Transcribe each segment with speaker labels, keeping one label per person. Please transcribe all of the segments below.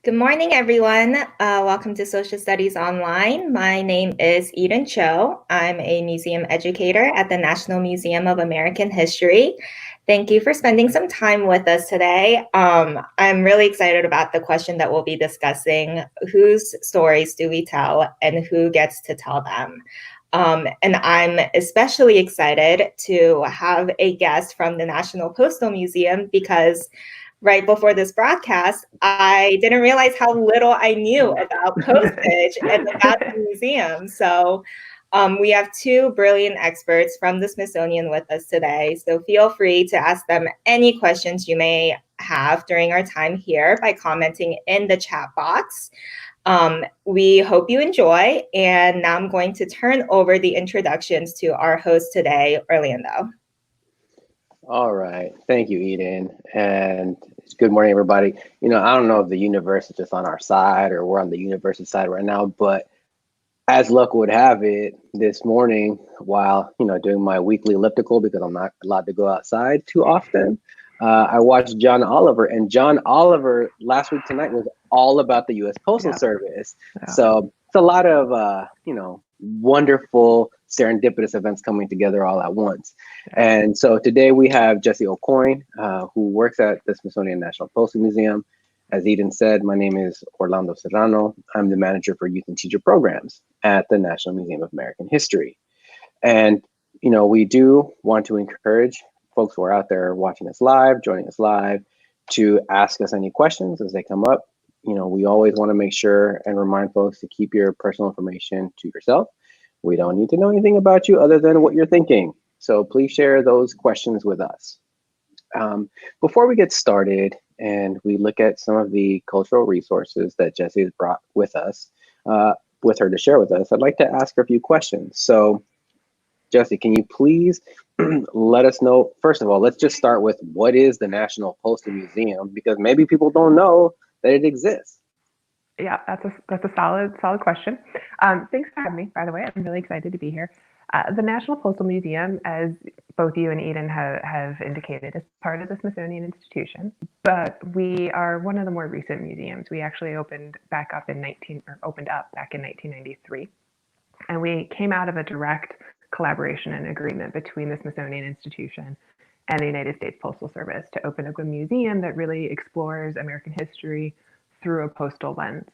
Speaker 1: Good morning, everyone. Welcome to Social Studies Online. My name is Eden Cho. I'm a museum educator at the National Museum of American History. Thank you for spending some time with us today. I'm really excited about the question that we'll be discussing. Whose stories do we tell and who gets to tell them? And I'm especially excited to have a guest from the National Postal Museum because right before this broadcast, I didn't realize how little I knew about postage and about the museum. So we have two brilliant experts from the Smithsonian with us today. So feel free to ask them any questions you may have during our time here by commenting in the chat box. We hope you enjoy. And now I'm going to turn over the introductions to our host today, Orlando.
Speaker 2: All right. Thank you, Eden. And good morning, everybody. I don't know if the universe is just on our side or we're on the universe's side right now, but as luck would have it, this morning, while, doing my weekly elliptical, because I'm not allowed to go outside too often, I watched John Oliver. And John Oliver last week tonight was all about the U.S. Postal Service. Yeah. So it's a lot of, wonderful serendipitous events coming together all at once. And so today we have Jesse Aucoin, who works at the Smithsonian National Postal Museum. As Eden said, my name is Orlando Serrano. I'm the manager for youth and teacher programs at the National Museum of American History. And, we do want to encourage folks who are out there watching us live, joining us live, to ask us any questions as they come up. We always want to make sure and remind folks to keep your personal information to yourself. We don't need to know anything about you other than what you're thinking. So please share those questions with us. Before we get started and we look at some of the cultural resources that Jessie has brought with us, with her to share with us, I'd like to ask her a few questions. So Jessie, can you please let us know, first of all, let's just start with what is the National Postal Museum, because maybe people don't know that it exists.
Speaker 3: Yeah, that's a solid question. Thanks for having me, by the way. I'm really excited to be here. The National Postal Museum, as both you and Eden have indicated, is part of the Smithsonian Institution, but we are one of the more recent museums. We actually opened up back in 1993, and we came out of a direct collaboration and agreement between the Smithsonian Institution and the United States Postal Service to open up a museum that really explores American history through a postal lens.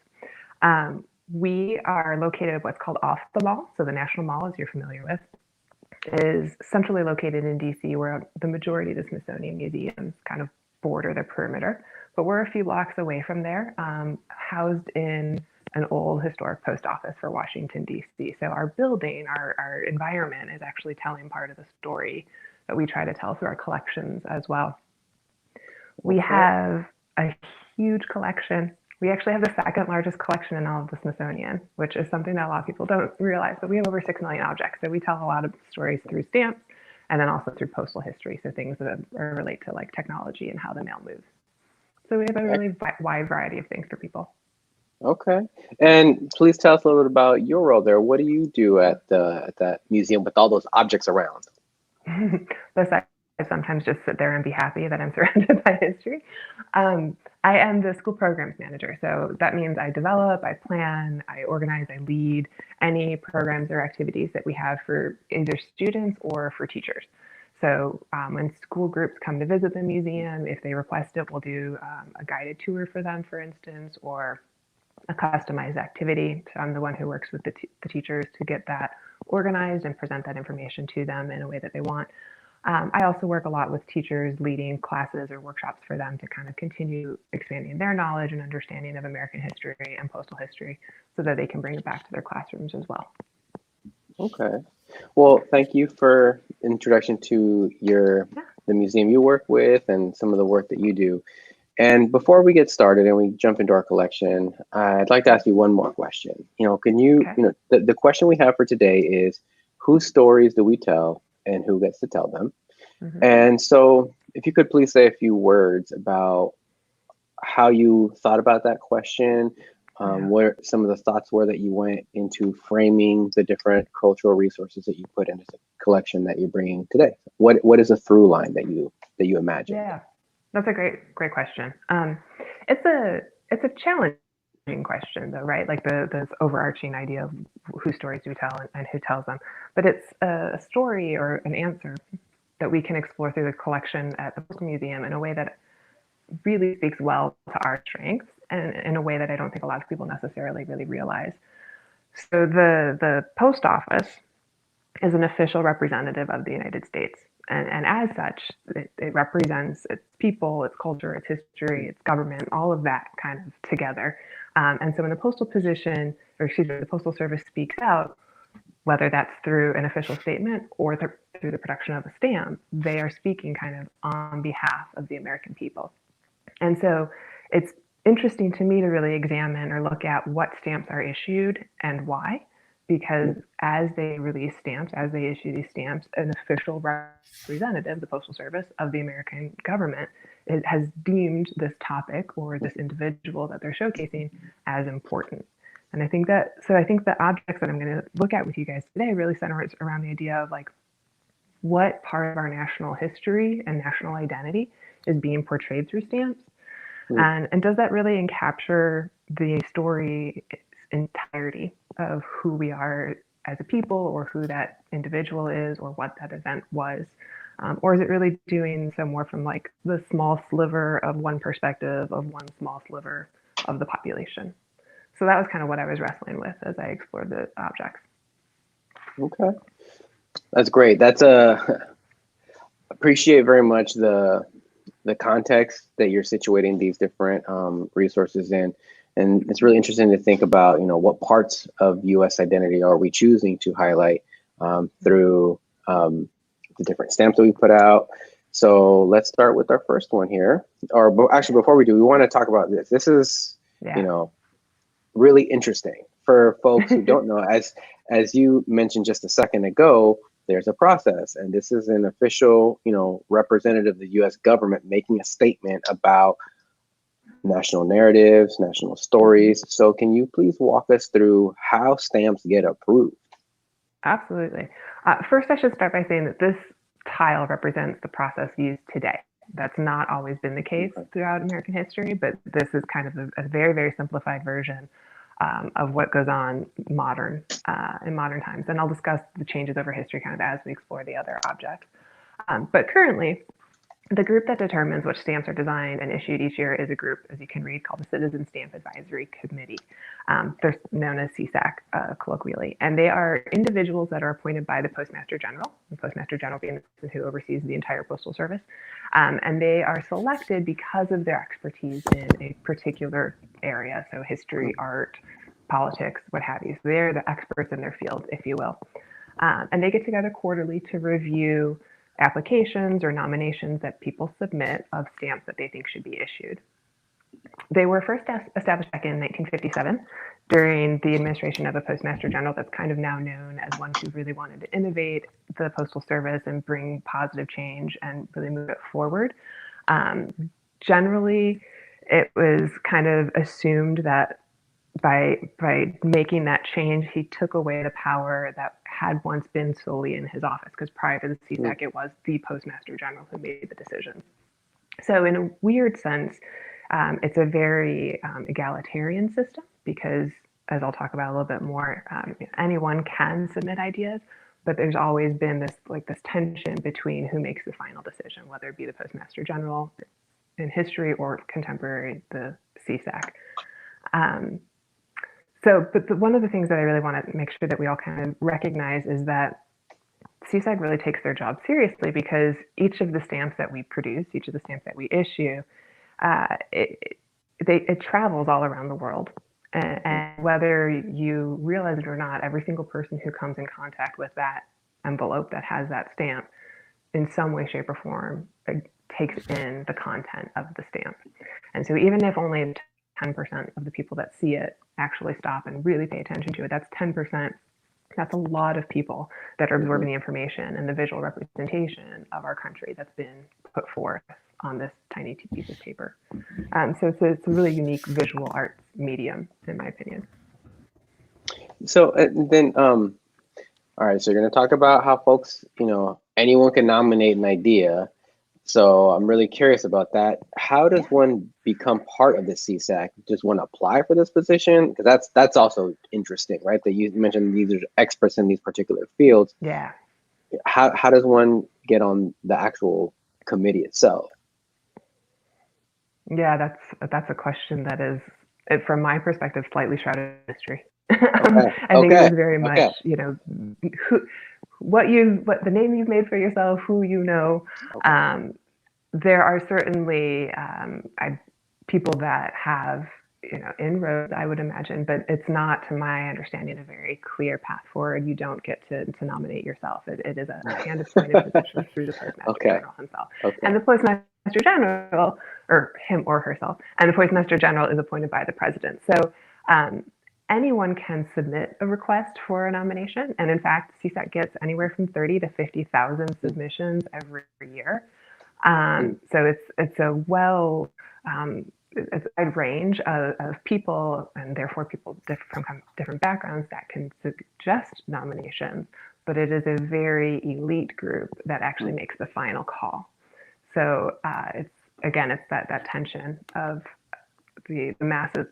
Speaker 3: We are located at what's called off the mall. So the National Mall, as you're familiar with, is centrally located in DC, where the majority of the Smithsonian museums kind of border the perimeter. But we're a few blocks away from there, housed in an old historic post office for Washington, DC. So our building, our environment is actually telling part of the story that we try to tell through our collections as well. We have a huge collection. We actually have the second largest collection in all of the Smithsonian, which is something that a lot of people don't realize, but we have over 6 million objects. So we tell a lot of stories through stamps and then also through postal history. So things that relate to like technology and how the mail moves. So we have a really wide variety of things for people.
Speaker 2: Okay. And please tell us a little bit about your role there. What do you do at that museum with all those objects around?
Speaker 3: Besides sometimes just sit there and be happy that I'm surrounded by history. I am the school programs manager. So that means I develop, I plan, I organize, I lead any programs or activities that we have for either students or for teachers. So when school groups come to visit the museum, if they request it, we'll do a guided tour for them, for instance, or a customized activity. So I'm the one who works with the teachers to get that organized and present that information to them in a way that they want. I also work a lot with teachers leading classes or workshops for them to kind of continue expanding their knowledge and understanding of American history and postal history so that they can bring it back to their classrooms as well.
Speaker 2: Okay. Well, thank you for introduction to the museum you work with and some of the work that you do. And before we get started and we jump into our collection, I'd like to ask you one more question. The question we have for today is, whose stories do we tell and who gets to tell them? Mm-hmm. And so if you could please say a few words about how you thought about that question, what some of the thoughts were that you went into framing the different cultural resources that you put into the collection that you're bringing today. What is a through line that you imagine?
Speaker 3: Yeah, that's a great question. It's it's a challenging question, though, right? Like the overarching idea of whose stories do we tell and who tells them. But it's a story or an answer that we can explore through the collection at the Postal Museum in a way that really speaks well to our strengths and in a way that I don't think a lot of people necessarily really realize. So the post office is an official representative of the United States. And as such, it represents its people, its culture, its history, its government, all of that kind of together. And so when the postal position, or excuse me, the Postal Service speaks out, whether that's through an official statement or through the production of a stamp, they are speaking kind of on behalf of the American people. And so it's interesting to me to really examine or look at what stamps are issued and why, because as they release stamps, as they issue these stamps, an official representative, the Postal Service of the American government, has deemed this topic or this individual that they're showcasing as important. And I think the objects that I'm going to look at with you guys today really center around the idea of like what part of our national history and national identity is being portrayed through stamps. And does that really capture the story entirety of who we are as a people or who that individual is or what that event was? Or is it really doing so more from like the small sliver of one perspective of one small sliver of the population? So that was kind of what I was wrestling with as I explored the objects.
Speaker 2: Okay, that's great. That's appreciate very much the context that you're situating these different resources in. And it's really interesting to think about, what parts of U.S. identity are we choosing to highlight through the different stamps that we put out. So let's start with our first one here. Or actually, before we do, we want to talk about this. This is, really interesting for folks who don't know. As you mentioned just a second ago, there's a process, and this is an official, representative of the U.S. government making a statement about national narratives, national stories. So can you please walk us through how stamps get approved?
Speaker 3: Absolutely. First, I should start by saying that this tile represents the process used today. That's not always been the case throughout American history, but this is kind of a very, very simplified version of what goes on in modern times. And I'll discuss the changes over history kind of as we explore the other objects. But currently, the group that determines which stamps are designed and issued each year is a group, as you can read, called the Citizen Stamp Advisory Committee. They're known as CSAC colloquially. And they are individuals that are appointed by the Postmaster General, the Postmaster General being the person who oversees the entire Postal Service. And they are selected because of their expertise in a particular area, so history, art, politics, what have you. So they're the experts in their field, if you will. And they get together quarterly to review applications or nominations that people submit of stamps that they think should be issued. They were first established back in 1957 during the administration of a Postmaster General that's kind of now known as one who really wanted to innovate the Postal Service and bring positive change and really move it forward. Generally, it was kind of assumed that by making that change, he took away the power that had once been solely in his office, because prior to the CSAC, it was the Postmaster General who made the decision. So in a weird sense, it's a very egalitarian system because, as I'll talk about a little bit more, anyone can submit ideas, but there's always been this tension between who makes the final decision, whether it be the Postmaster General in history or contemporary, the CSAC. But one of the things that I really want to make sure that we all kind of recognize is that CSAC really takes their job seriously, because each of the stamps that we produce, each of the stamps that we issue, it travels all around the world. And whether you realize it or not, every single person who comes in contact with that envelope that has that stamp in some way, shape, or form takes in the content of the stamp. And so even if only 10% of the people that see it actually stop and really pay attention to it, that's 10%. That's a lot of people that are absorbing the information and the visual representation of our country that's been put forth on this tiny piece of paper. So it's a really unique visual arts medium, in my opinion.
Speaker 2: So then, all right, so you're going to talk about how folks, anyone can nominate an idea, So I'm really curious about that. How does one become part of the CSAC? Does one apply for this position? Because that's also interesting, right? That you mentioned these are experts in these particular fields.
Speaker 3: Yeah.
Speaker 2: How does one get on the actual committee itself?
Speaker 3: Yeah, that's a question that is, from my perspective, slightly shrouded in mystery.
Speaker 2: Okay.
Speaker 3: I think it
Speaker 2: Okay.
Speaker 3: is very much,
Speaker 2: Okay.
Speaker 3: who, what the name you've made for yourself, who you know.
Speaker 2: Okay.
Speaker 3: There are certainly people that have inroads, I would imagine, but it's not, to my understanding, a very clear path forward. You don't get to nominate yourself. It is a hand-appointed position through the Postmaster
Speaker 2: Okay.
Speaker 3: General himself.
Speaker 2: Okay.
Speaker 3: And the Postmaster General, or him or herself, and the Postmaster General is appointed by the president. So anyone can submit a request for a nomination. And in fact, CSAC gets anywhere from 30 to 50,000 submissions every year. So it's a it's a wide range of people, and therefore people from different backgrounds that can suggest nominations, but it is a very elite group that actually makes the final call. So it's that tension of the masses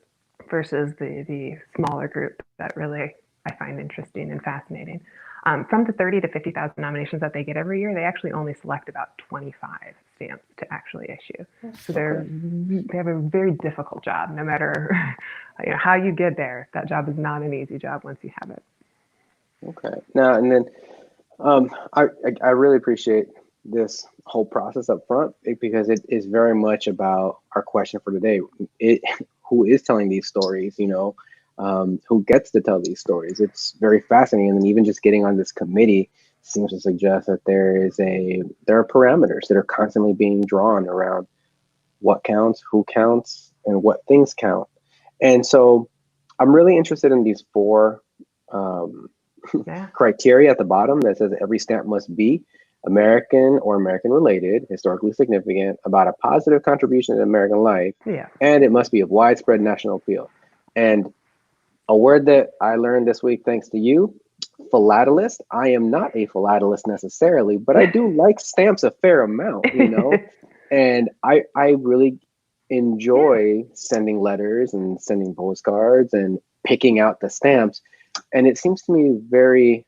Speaker 3: versus the smaller group that really I find interesting and fascinating. From the 30 to 50,000 nominations that they get every year, they actually only select about 25 stamps to actually issue. So they have a very difficult job. No matter how you get there, that job is not an easy job once you have it.
Speaker 2: Okay. Now and then, I really appreciate this whole process up front because it is very much about our question for today. Who is telling these stories? Who gets to tell these stories? It's very fascinating, and even just getting on this committee seems to suggest that there are parameters that are constantly being drawn around what counts, who counts, and what things count. And so, I'm really interested in these four criteria at the bottom that says every stamp must be American or American related, historically significant, about a positive contribution to American life, and it must be of widespread national appeal. And a word that I learned this week, thanks to you, philatelist. I am not a philatelist necessarily, but I do like stamps a fair amount, and I really enjoy sending letters and sending postcards and picking out the stamps. And it seems to me very,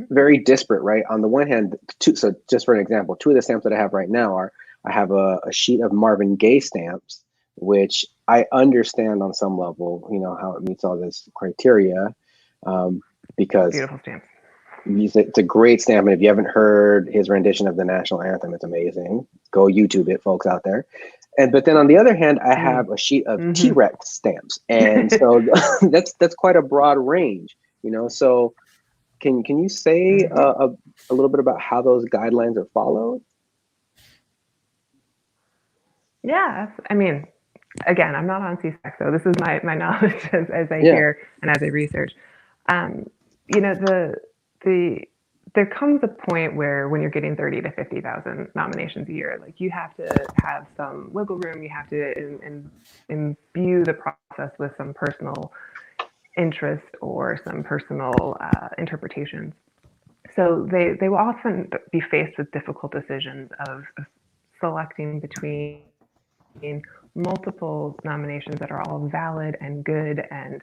Speaker 2: very disparate, right? On the one hand, so just for an example, two of the stamps that I have right now are, I have a sheet of Marvin Gaye stamps, which I understand on some level, how it meets all this criteria, because
Speaker 3: beautiful stamp.
Speaker 2: It's a great stamp, and if you haven't heard his rendition of the national anthem, it's amazing. Go YouTube it, folks out there. But then on the other hand, I have a sheet of T-Rex stamps, and so that's quite a broad range, So can you say a little bit about how those guidelines are followed?
Speaker 3: Yeah, I mean, again, I'm not on CSAC, so this is my knowledge as I hear and as I research. There comes a point where when you're getting 30 to 50,000 nominations a year, like you have to have some wiggle room. You have to imbue the process with some personal interest or some personal interpretations. So they will often be faced with difficult decisions of selecting between multiple nominations that are all valid and good and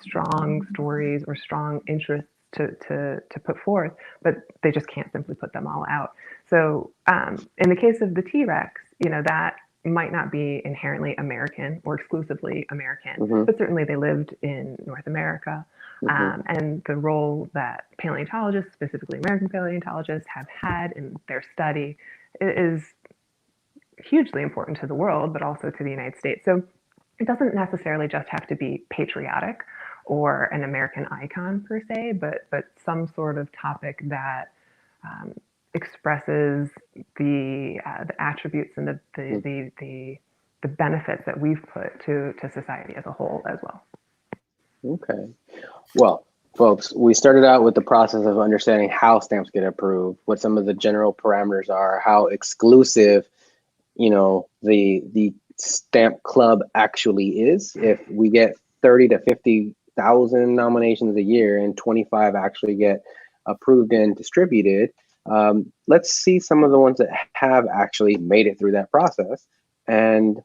Speaker 3: strong stories or strong interests to put forth, but they just can't simply put them all out. So in the case of the T-Rex, that might not be inherently American or exclusively American, but certainly they lived in North America. And the role that paleontologists, specifically American paleontologists, have had in their study is hugely important to the world, but also to the United States. So it doesn't necessarily just have to be patriotic or an American icon per se, but some sort of topic that expresses the attributes and the benefits that we've put to society as a whole as well.
Speaker 2: Okay. Well, folks, we started out with the process of understanding how stamps get approved, what some of the general parameters are, how exclusive, the stamp club actually is. If we get 30 to 50,000 nominations a year and 25 actually get approved and distributed, Let's see some of the ones that have actually made it through that process and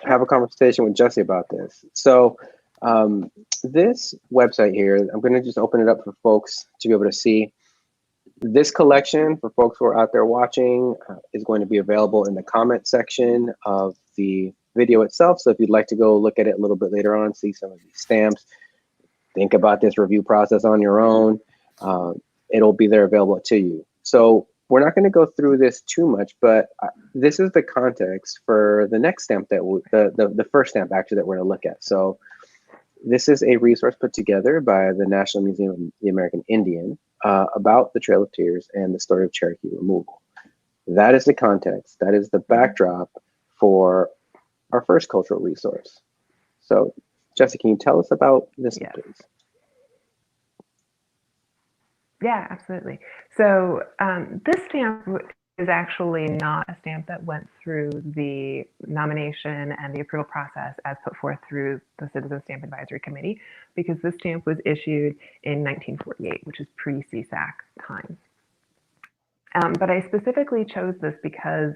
Speaker 2: have a conversation with Jesse about this. So this website here, I'm going to just open it up for folks to be able to see. This collection, for folks who are out there watching, is going to be available in the comment section of the video itself. So if you'd like to go look at it a little bit later on, see some of these stamps, think about this review process on your own, it'll be there available to you. So we're not going to go through this too much, but this is the context for the next stamp that the first stamp actually that we're going to look at. So this is a resource put together by the National Museum of the American Indian about the Trail of Tears and the story of Cherokee removal. That is the context. That is the backdrop for our first cultural resource. So, Jesse, can you tell us about this, please?
Speaker 3: Yeah, absolutely. So this stamp is actually not a stamp that went through the nomination and the approval process as put forth through the Citizen Stamp Advisory Committee, because this stamp was issued in 1948, which is pre-CSAC time. But I specifically chose this because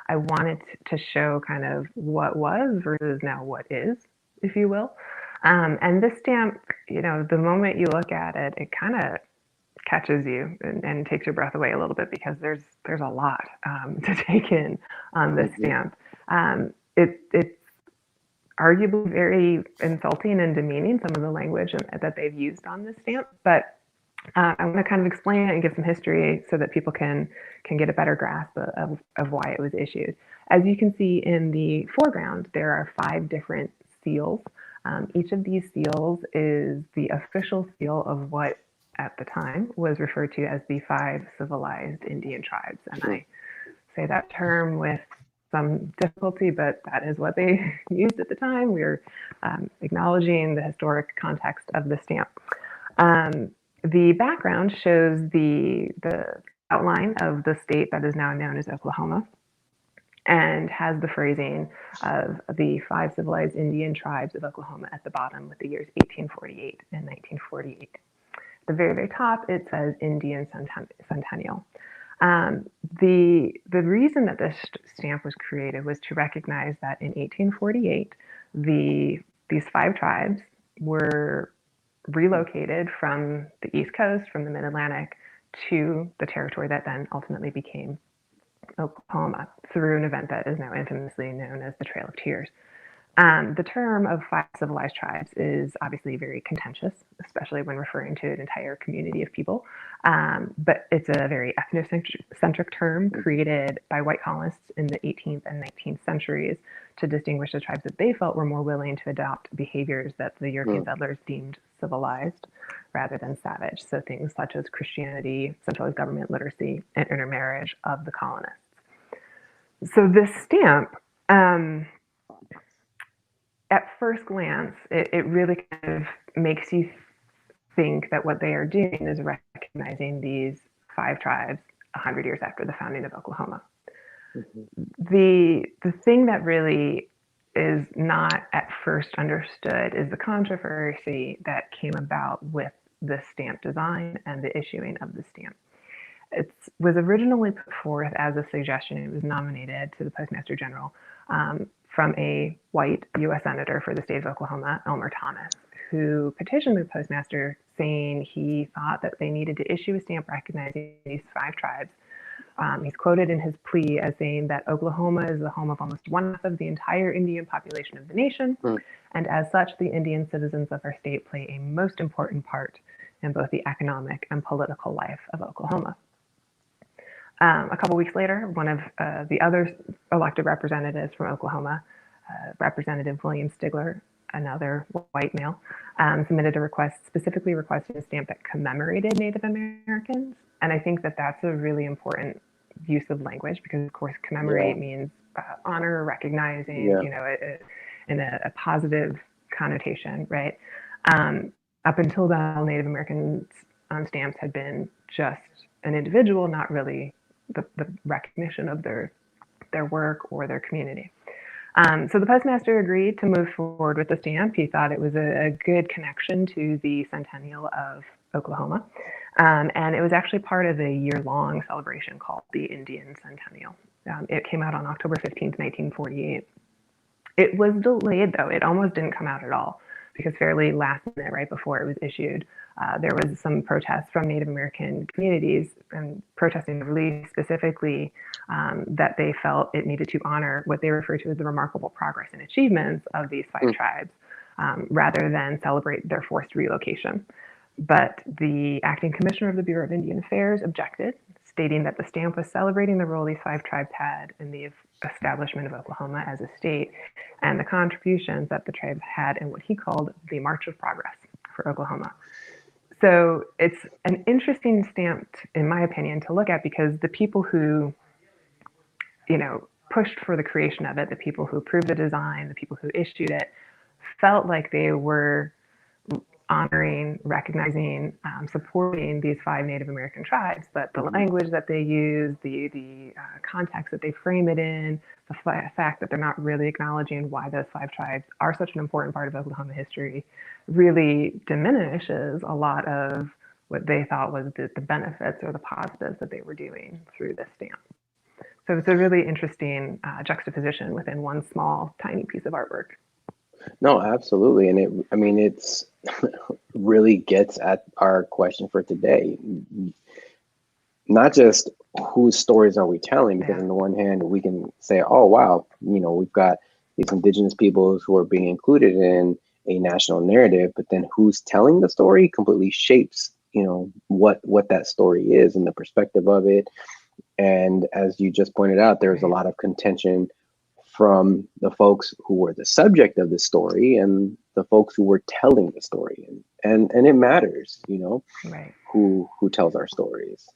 Speaker 3: I wanted to show kind of what was versus now what is, if you will. And this stamp, you know, the moment you look at it, it kind of catches you and takes your breath away a little bit, because there's a lot to take in on this stamp. It's arguably very insulting and demeaning, some of the language that they've used on this stamp, but I want to kind of explain it and give some history so that people can get a better grasp of why it was issued. As you can see in the foreground, there are 5 different seals. Each of these seals is the official seal of what at the time was referred to as the 5 civilized Indian tribes. And I say that term with some difficulty, but that is what they used at the time. We're acknowledging the historic context of the stamp. The background shows the outline of the state that is now known as Oklahoma, and has the phrasing of the 5 civilized Indian tribes of Oklahoma at the bottom, with the years 1848 and 1948. At the very, very top, it says Indian Centennial. The reason that this stamp was created was to recognize that in 1848, these 5 tribes were relocated from the East Coast, from the Mid-Atlantic, to the territory that then ultimately became Oklahoma through an event that is now infamously known as the Trail of Tears. The term of 5 civilized tribes is obviously very contentious, especially when referring to an entire community of people. But it's a very ethnocentric term created by white colonists in the 18th and 19th centuries to distinguish the tribes that they felt were more willing to adopt behaviors that the European settlers deemed civilized rather than savage. So things such as Christianity, centralized government, literacy, and intermarriage of the colonists. So this stamp, at first glance, it really kind of makes you think that what they are doing is recognizing these 5 tribes 100 years after the founding of Oklahoma. The thing that really is not at first understood is the controversy that came about with the stamp design and the issuing of the stamp. It was originally put forth as a suggestion. It was nominated to the Postmaster General from a white U.S. Senator for the state of Oklahoma, Elmer Thomas, who petitioned the Postmaster saying he thought that they needed to issue a stamp recognizing these 5 tribes. He's quoted in his plea as saying that Oklahoma is the home of almost 1/2 of the entire Indian population of the nation, and as such, the Indian citizens of our state play a most important part in both the economic and political life of Oklahoma. A couple weeks later, one of the other elected representatives from Oklahoma, Representative William Stigler, another white male, submitted a request specifically requesting a stamp that commemorated Native Americans. And I think that that's a really important use of language, because of course commemorate means honor, recognizing, you know, in a positive connotation, right? Up until then, Native Americans on stamps had been just an individual, not really the recognition of their work or their community. So the Postmaster agreed to move forward with the stamp. He thought it was a good connection to the centennial of Oklahoma. And it was actually part of a year-long celebration called the Indian Centennial. It came out on October 15th, 1948. It was delayed, though. It almost didn't come out at all because fairly last minute, right before it was issued, there was some protests from Native American communities and protesting the release specifically that they felt it needed to honor what they refer to as the remarkable progress and achievements of these five tribes rather than celebrate their forced relocation. But the acting commissioner of the Bureau of Indian Affairs objected, stating that the stamp was celebrating the role these five tribes had in the establishment of Oklahoma as a state and the contributions that the tribes had in what he called the March of Progress for Oklahoma. So it's an interesting stamp, in my opinion, to look at because the people who, pushed for the creation of it, the people who approved the design, the people who issued it, felt like they were honoring, recognizing, supporting these five Native American tribes, but the language that they use, the context that they frame it in, the fact that they're not really acknowledging why those five tribes are such an important part of Oklahoma history really diminishes a lot of what they thought was the benefits or the positives that they were doing through this stamp. So it's a really interesting juxtaposition within one small, tiny piece of artwork.
Speaker 2: No, absolutely. And it's really gets at our question for today. Not just whose stories are we telling, because on the one hand, we can say, oh, wow, we've got these indigenous peoples who are being included in a national narrative, but then who's telling the story completely shapes, what that story is and the perspective of it. And as you just pointed out, there's a lot of contention from the folks who were the subject of the story and the folks who were telling the story, and it matters,
Speaker 3: right,
Speaker 2: who tells our stories.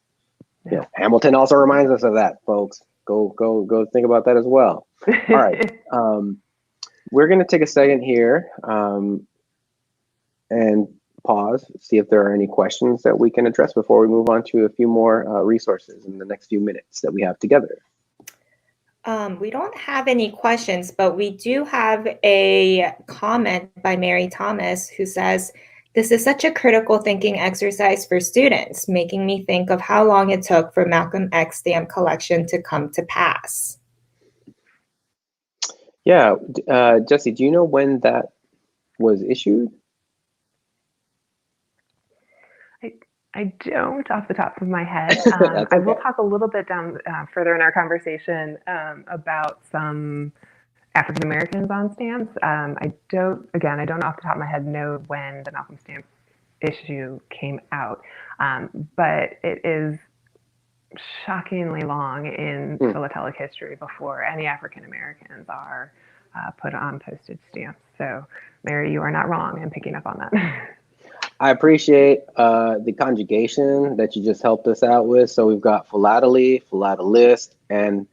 Speaker 2: Yeah. Hamilton also reminds us of that, folks. Go think about that as well. All right, we're going to take a second here and pause, see if there are any questions that we can address before we move on to a few more resources in the next few minutes that we have together.
Speaker 1: We don't have any questions, but we do have a comment by Mary Thomas who says, "This is such a critical thinking exercise for students, making me think of how long it took for Malcolm X stamp collection to come to pass."
Speaker 2: Yeah, Jesse, do you know when that was issued?
Speaker 3: I don't off the top of my head. Okay. I will talk a little bit down further in our conversation about some African Americans on stamps. I don't off the top of my head know when the Malcolm stamp issue came out, but it is shockingly long in philatelic history before any African Americans are put on postage stamps. So, Mary, you are not wrong in picking up on that.
Speaker 2: I appreciate the conjugation that you just helped us out with. So we've got philately, philatelist, and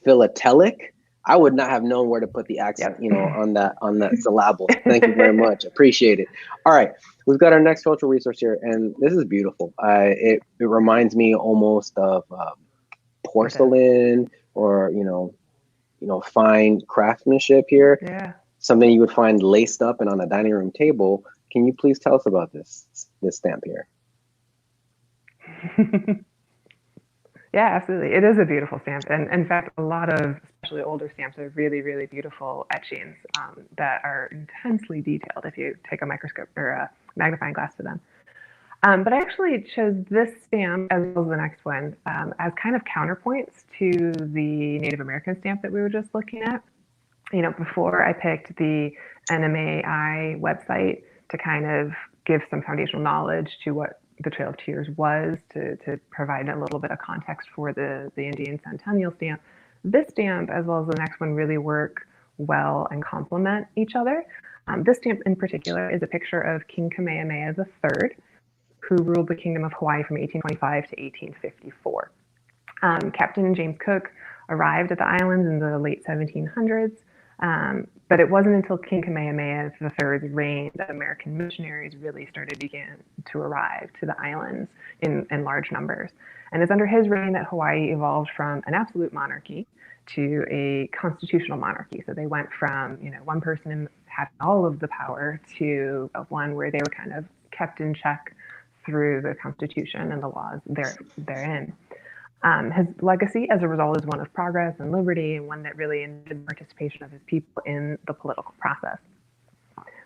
Speaker 2: philatelic. I would not have known where to put the accent, on that syllable. Thank you very much. Appreciate it. All right, we've got our next cultural resource here, and this is beautiful. It reminds me almost of porcelain or fine craftsmanship here.
Speaker 3: Yeah.
Speaker 2: Something you would find laced up and on a dining room table. Can you please tell us about this stamp here?
Speaker 3: Yeah, absolutely. It is a beautiful stamp. And in fact, a lot of, especially older stamps, are really, really beautiful etchings that are intensely detailed if you take a microscope or a magnifying glass to them. But I actually chose this stamp as well as the next one as kind of counterpoints to the Native American stamp that we were just looking at. Before I picked the NMAI website to kind of give some foundational knowledge to what the Trail of Tears was, to provide a little bit of context for the Indian Centennial stamp. This stamp, as well as the next one, really work well and complement each other. This stamp in particular is a picture of King Kamehameha III, who ruled the Kingdom of Hawaii from 1825 to 1854. Captain James Cook arrived at the islands in the late 1700s, but it wasn't until King Kamehameha III's reign that American missionaries really began to arrive to the islands in large numbers. And it's under his reign that Hawaii evolved from an absolute monarchy to a constitutional monarchy. So they went from, one person having all of the power to one where they were kind of kept in check through the Constitution and the laws therein. His legacy, as a result, is one of progress and liberty, and one that really ended the participation of his people in the political process.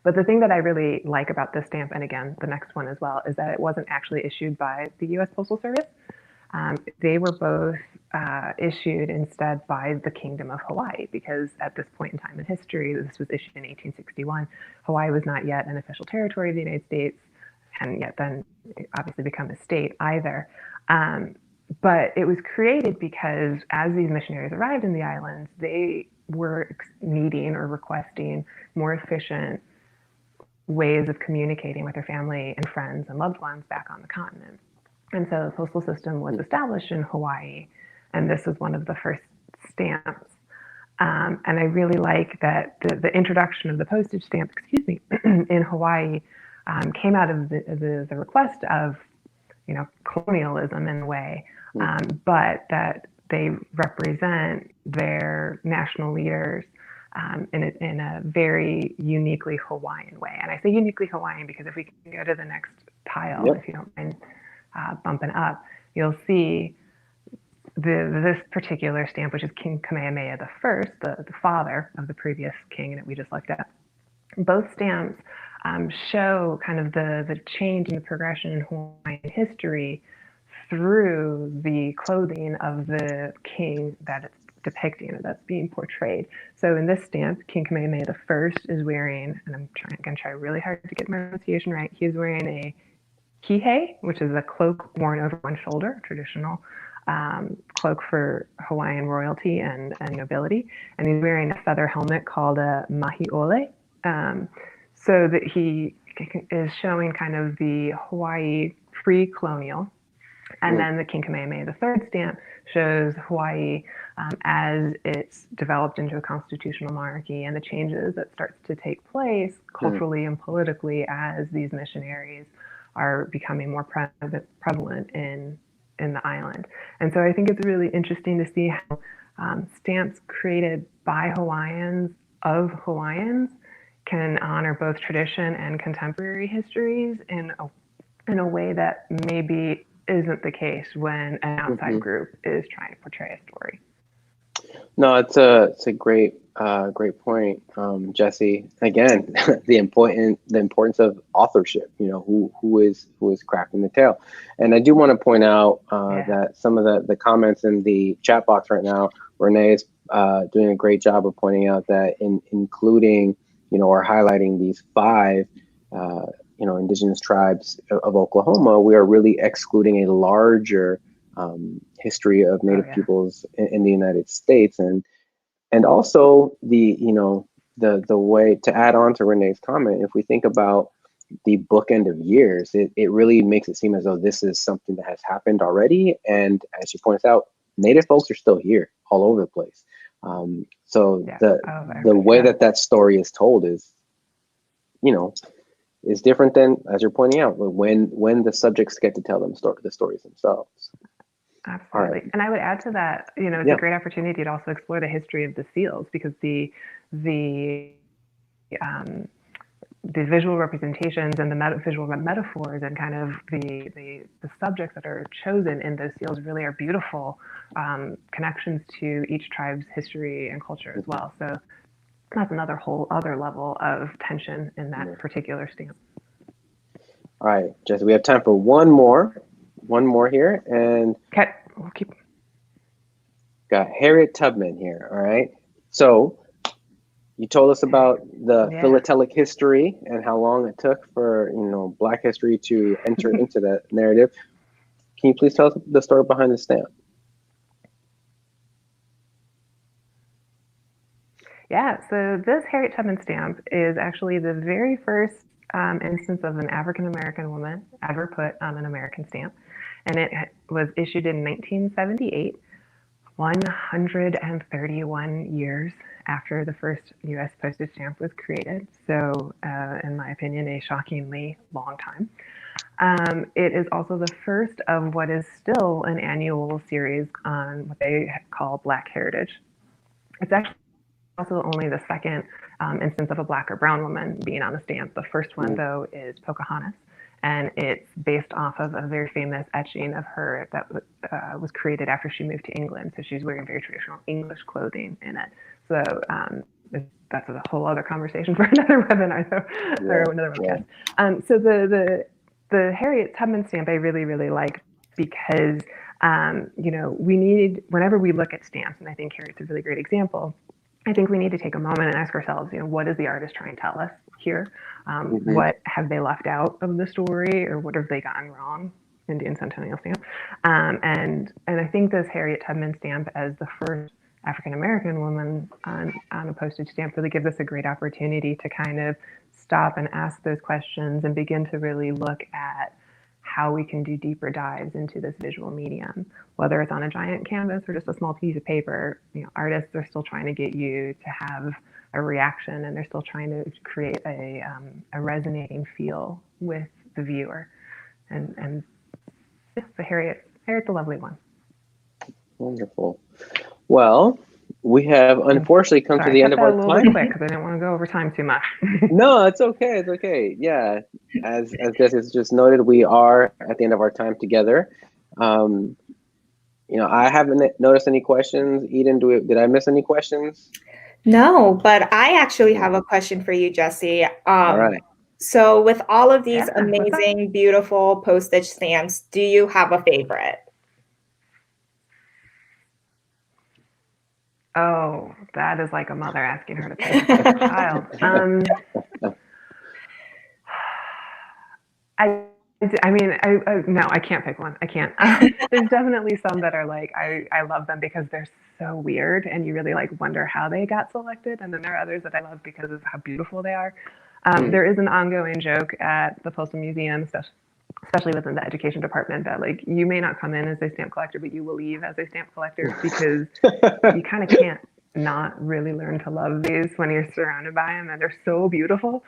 Speaker 3: But the thing that I really like about this stamp, and again, the next one as well, is that it wasn't actually issued by the U.S. Postal Service. They were both issued instead by the Kingdom of Hawaii, because at this point in time in history, this was issued in 1861, Hawaii was not yet an official territory of the United States, hadn't yet then obviously become a state either. But it was created because as these missionaries arrived in the islands, they were needing or requesting more efficient ways of communicating with their family and friends and loved ones back on the continent. And so the postal system was established in Hawaii, and this was one of the first stamps. And I really like that the introduction of the postage stamp, in Hawaii came out of the request of, colonialism in a way, but that they represent their national leaders in a very uniquely Hawaiian way. And I say uniquely Hawaiian because if we can go to the next tile, if you don't mind bumping up, you'll see this particular stamp, which is King Kamehameha I, the father of the previous king that we just looked at. Both stamps show kind of the change and the progression in Hawaiian history through the clothing of the king that it's depicting, or that's being portrayed. So in this stamp, King Kamehameha I is wearing, and I'm going to try really hard to get my pronunciation right, he's wearing a kihei, which is a cloak worn over one shoulder, traditional cloak for Hawaiian royalty and nobility. And he's wearing a feather helmet called a mahiole, so that he is showing kind of the Hawaii pre-colonial. And then the King Kamehameha III stamp shows Hawaii as it's developed into a constitutional monarchy and the changes that starts to take place culturally and politically as these missionaries are becoming more prevalent in the island. And so I think it's really interesting to see how stamps created by Hawaiians of Hawaiians can honor both tradition and contemporary histories in a way that maybe isn't the case when an outside group is trying to portray a story.
Speaker 2: No, it's a great point, Jesse. Again, the importance of authorship. Who is crafting the tale. And I do want to point out that some of the comments in the chat box right now, Renee is doing a great job of pointing out that including or highlighting these 5 indigenous tribes of Oklahoma, we are really excluding a larger history of Native peoples in the United States, and also the way to add on to Renee's comment. If we think about the bookend of years, it really makes it seem as though this is something that has happened already, and as she points out, Native folks are still here all over the place. The way that story is told is different than, as you're pointing out, when the subjects get to tell them the stories themselves.
Speaker 3: Absolutely. Right. And I would add to that, it's a great opportunity to also explore the history of the seals, because the visual representations and the visual metaphors and kind of the subjects that are chosen in those seals really are beautiful connections to each tribe's history and culture as well. So that's another whole other level of tension in that particular stamp.
Speaker 2: All right, Jesse, we have time for one more here, and
Speaker 3: okay, we'll keep.
Speaker 2: Got Harriet Tubman here. All right, so you told us about the philatelic history and how long it took for Black history to enter into that narrative. Can you please tell us the story behind the stamp?
Speaker 3: Yeah, so this Harriet Tubman stamp is actually the very first instance of an African-American woman ever put on an American stamp. And it was issued in 1978, 131 years after the first U.S. postage stamp was created. So, in my opinion, a shockingly long time. It is also the first of what is still an annual series on what they call Black Heritage. It's actually also only the second instance of a Black or brown woman being on the stamp. The first one, though, is Pocahontas. and it's based off of a very famous etching of her that was created after she moved to England. So she's wearing very traditional English clothing in it. So that's a whole other conversation for another webinar, though, or another webcast. So the Harriet Tubman stamp I really, really like because we need, whenever we look at stamps, and I think Harriet's a really great example, I think we need to take a moment and ask ourselves, what is the artist trying to tell us here? What have they left out of the story, or what have they gotten wrong? Indian Centennial stamp. And I think this Harriet Tubman stamp, as the first African-American woman on a postage stamp, really gives us a great opportunity to kind of stop and ask those questions and begin to really look at how we can do deeper dives into this visual medium, whether it's on a giant canvas or just a small piece of paper. Artists are still trying to get you to have a reaction, and they're still trying to create a resonating feel with the viewer. And so Harriet's a lovely one.
Speaker 2: Wonderful. Well, we have unfortunately come to the end of our time.
Speaker 3: A little bit quick because I didn't want to go over time too much.
Speaker 2: No, it's okay. It's okay. Yeah, as Jesse just noted, we are at the end of our time together. I haven't noticed any questions. Eden, did I miss any questions?
Speaker 1: No, but I actually have a question for you, Jesse.
Speaker 2: All right.
Speaker 1: So with all of these amazing, beautiful postage stamps, do you have a favorite?
Speaker 3: Oh, that is like a mother asking her to pick a favorite child. No, I can't pick one. I can't. There's definitely some that are like, I love them because they're so weird and you really wonder how they got selected. And then there are others that I love because of how beautiful they are. There is an ongoing joke at the Postal Museum, especially within the education department, that you may not come in as a stamp collector, but you will leave as a stamp collector because you kind of can't not really learn to love these when you're surrounded by them, and they're so beautiful.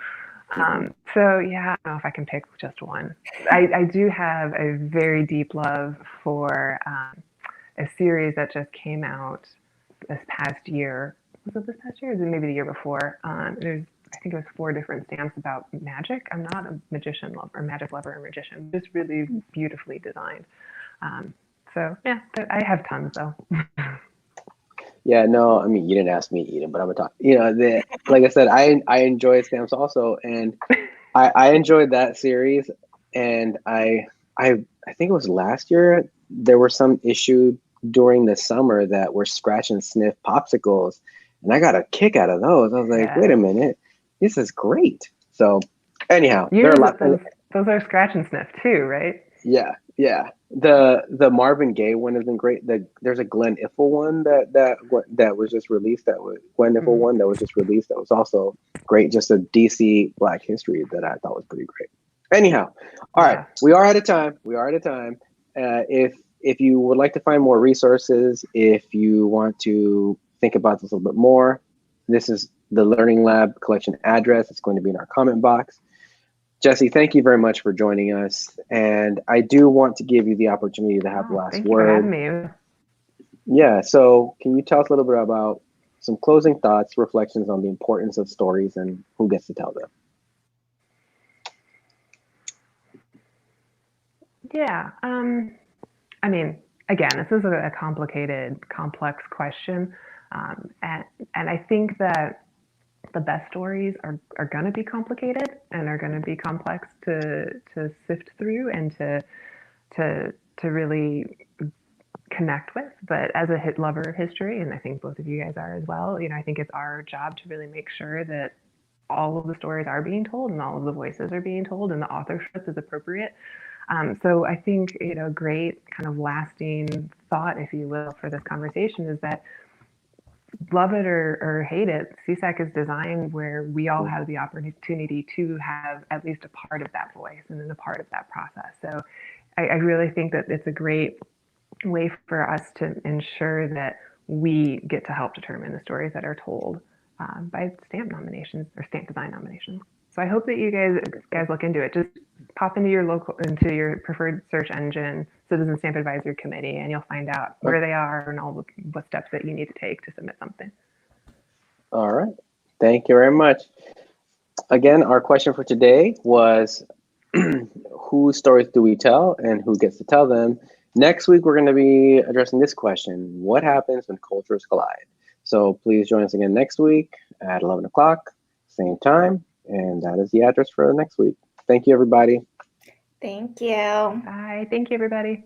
Speaker 3: So yeah, I don't know if I can pick just one. I do have a very deep love for a series that just came out this past year. Was it this past year? Or was it maybe the year before? I think it was 4 different stamps about magic. I'm not a magician lover, magic lover or magician, just really beautifully designed. So yeah, I have tons though.
Speaker 2: Yeah, no, I mean, you didn't ask me, Eden, but I'm gonna talk. Like I said, I enjoy stamps also, and I enjoyed that series. And I think it was last year there were some issue during the summer that were scratch and sniff popsicles, and I got a kick out of those. I was like, wait a minute, this is great. So anyhow, there are a lot.
Speaker 3: Those are scratch and sniff too, right?
Speaker 2: Yeah. The Marvin Gaye one has been great. There's a Glenn Iffel one that was just released. That was Glenn Iffel one that was just released. That was also great. Just a DC Black history that I thought was pretty great. Anyhow, all right, we are out of time. If you would like to find more resources, if you want to think about this a little bit more, this is the Learning Lab collection address. It's going to be in our comment box. Jesse, thank you very much for joining us. And I do want to give you the opportunity to have the last word.
Speaker 3: Thank you for having me.
Speaker 2: Yeah, so can you tell us a little bit about some closing thoughts, reflections on the importance of stories and who gets to tell them?
Speaker 3: Yeah, I mean, again, this is a complicated, complex question. And I think that the best stories are going to be complicated and are going to be complex to sift through and to really connect with. But as a lover of history, and I think both of you guys are as well, I think it's our job to really make sure that all of the stories are being told and all of the voices are being told and the authorship is appropriate. So I think, great kind of lasting thought, if you will, for this conversation is that love it or hate it, CSAC is designed where we all have the opportunity to have at least a part of that voice and then a part of that process. So I really think that it's a great way for us to ensure that we get to help determine the stories that are told by stamp nominations or stamp design nominations. So I hope that you guys look into it. Just pop into your preferred search engine, Citizen Stamp Advisory Committee, and you'll find out where they are and all what steps that you need to take to submit something.
Speaker 2: All right. Thank you very much. Again, our question for today was, whose stories do we tell and who gets to tell them. Next week, we're going to be addressing this question: what happens when cultures collide? So please join us again next week at 11 o'clock, same time. And that is the address for next week. Thank you, everybody.
Speaker 1: Thank you.
Speaker 3: Bye. Thank you, everybody.